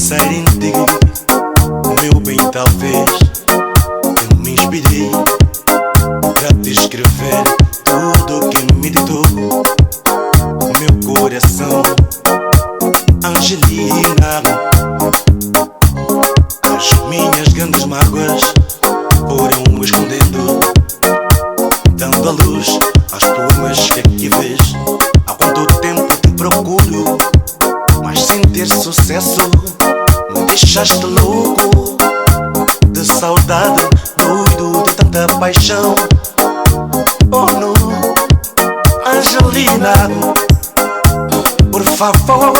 pensar em ti, meu bem, talvez eu me inspirei pra descrever tudo que me ditou meu coração. Angelina, as minhas grandes mágoas foram escondendo, dando a luz às plumas que aqui vês. Há quanto tempo te procuro, mas sem ter sucesso. Me deixaste louco de saudade, doido de tanta paixão. Oh não, Angelina, por favor,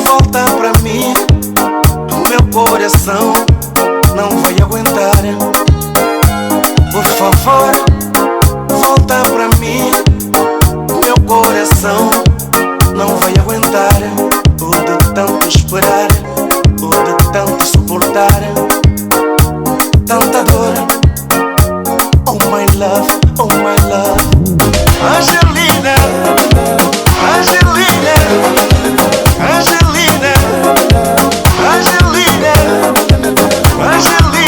volta pra mim. O meu coração não vai aguentar. Por favor, volta pra mim. O meu coração não vai aguentar. O de tanto esperar, o de tanto suportar, tanta dor. Oh my love, oh my love. Angelina, Angelina, Angelina, Angelina, Angelina, Angelina.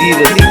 Zidas.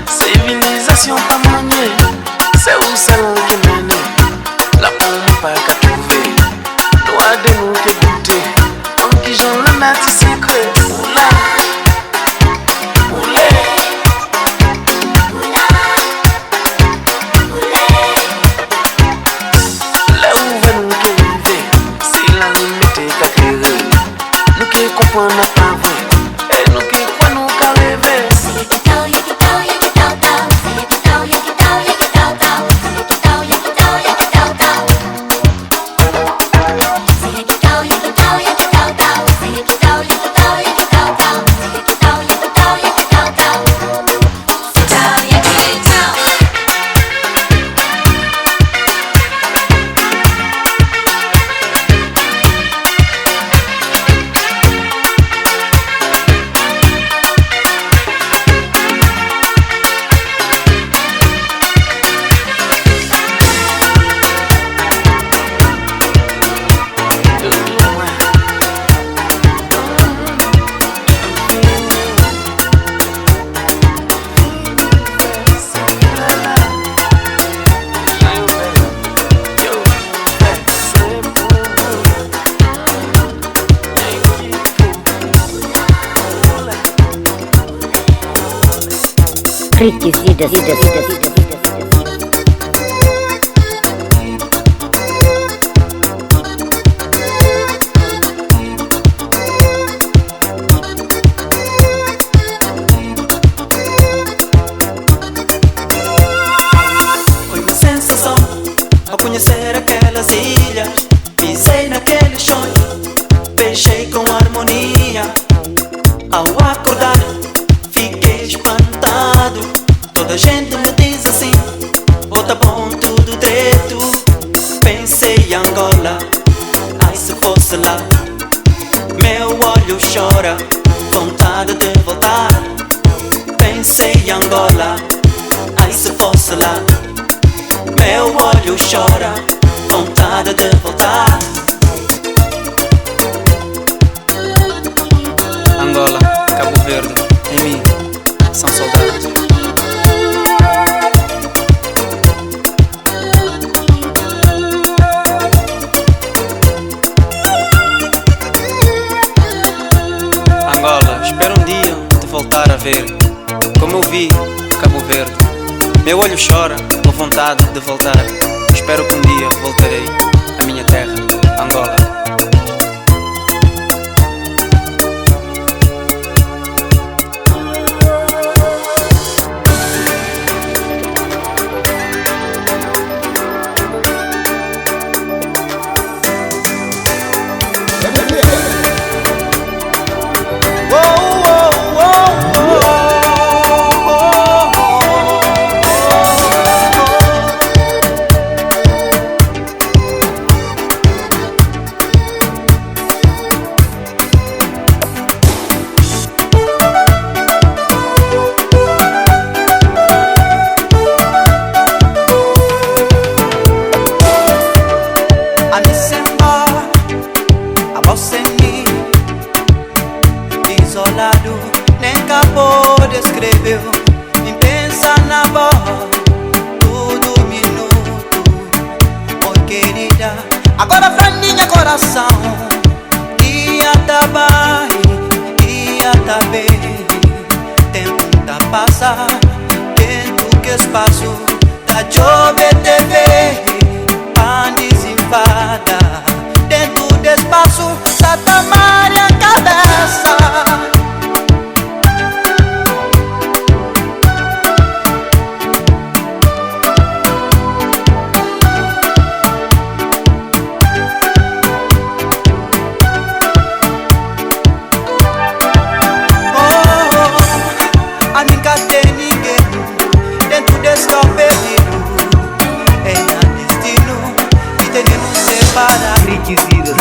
Civilisation pas maniée, c'est où celle qui mène. La bombe pas qu'à trouver, loin de nous qui goûter. En qui j'en le mets secret. Oula, oulé, là où va nous qui arriver, c'est la limite qu'à créer. Nous qui comprenons pas vrai, et nous qui croyons nous qu'à rêver. Zidas. Foi uma sensação ao conhecer aquelas ilhas. Pisei naquele chão, fechei com harmonia. Ao acordar, fiquei espantado. Toda a gente me diz assim: oh, tá bom, tudo direito. Pensei em Angola, ai se fosse lá. Meu olho chora, vontade de voltar. Pensei em Angola, ai se fosse lá. Meu olho chora, vontade de voltar. Angola, Cabo Verde, em mim, são saudades. Angola, espero um dia te voltar a ver, como eu vi Cabo Verde. Meu olho chora, com vontade de voltar. Espero que um dia voltarei à minha terra, Angola. Isolado, nem acabou de escrever. Nem pensa na voz, todo minuto. Oh querida, agora franjinha coração. Dia tá bem, dia tá bem. Tempo tá passar, tempo que espaço. Tá jovem TV, pan desinfada. Dentro do espaço, tá tamanha a cabeça.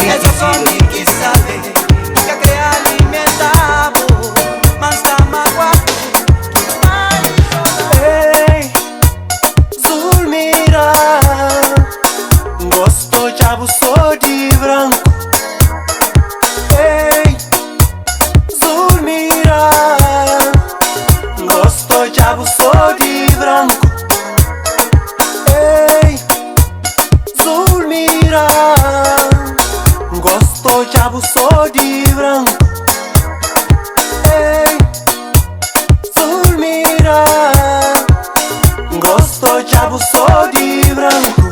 É só alguém que sabe que quer alimentar, mas tá magoado. Ei, Zulmira, gosto de sou de branco. Ei, Zulmira, gosto de sou de branco. Ei, Zulmira, gosto de sou de branco. Ei, Zulmira, gosto de sou de branco.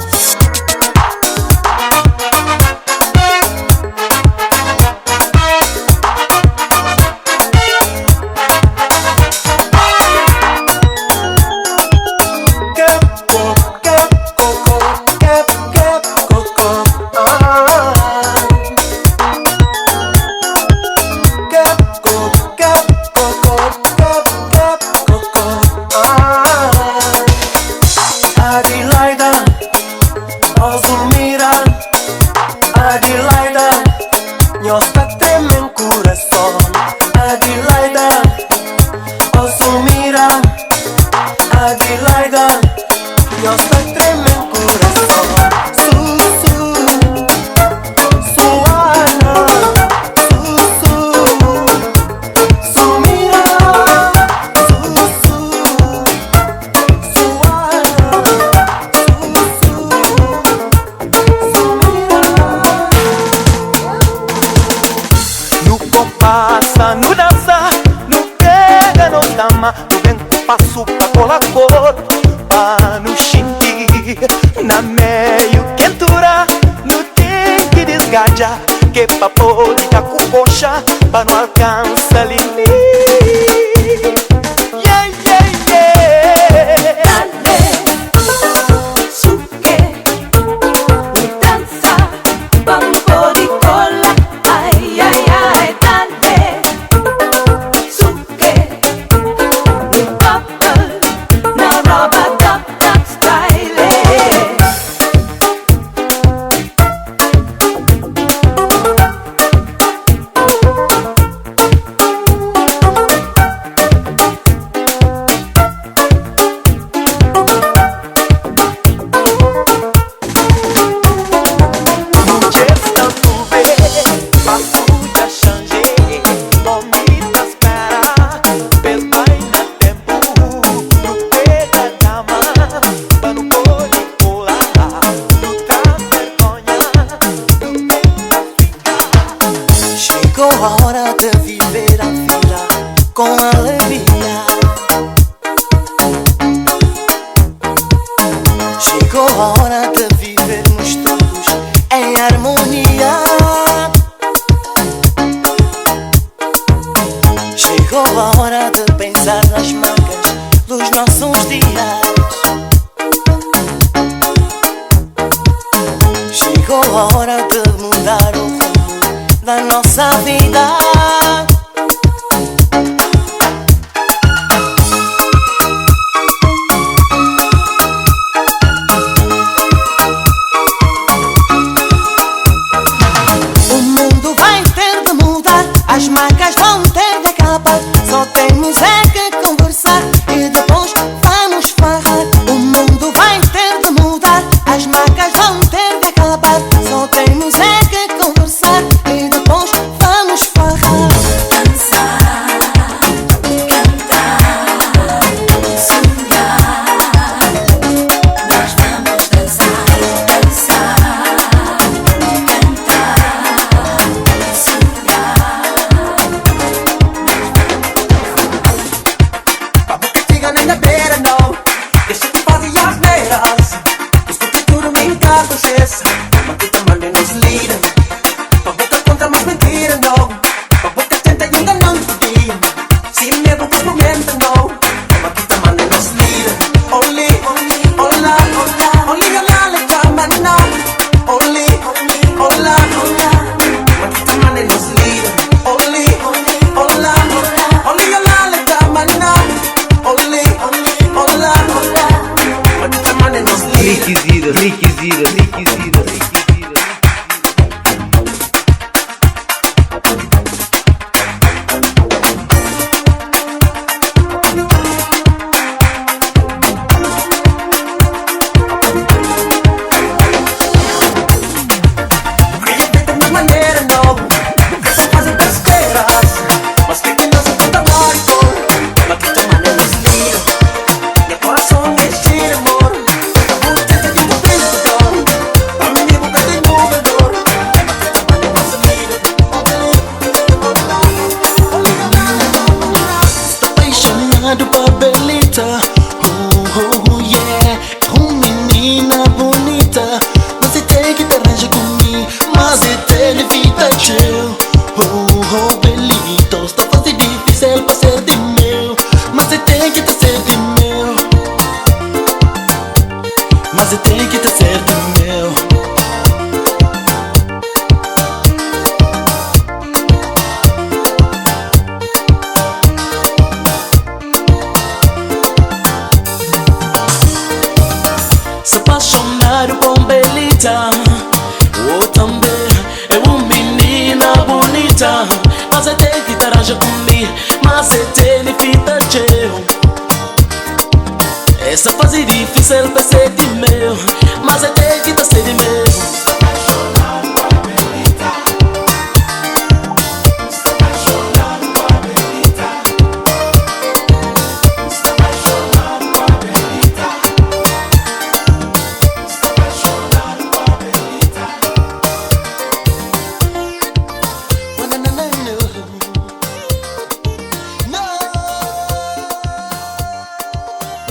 Passa no dança, no pega, no dama. No vento passo pra corpo para nos sentir na meio quentura, no tem que desgajar, que pra poder dar com coxa para não alcançar limite. Yeah, yeah, yeah.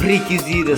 requisita.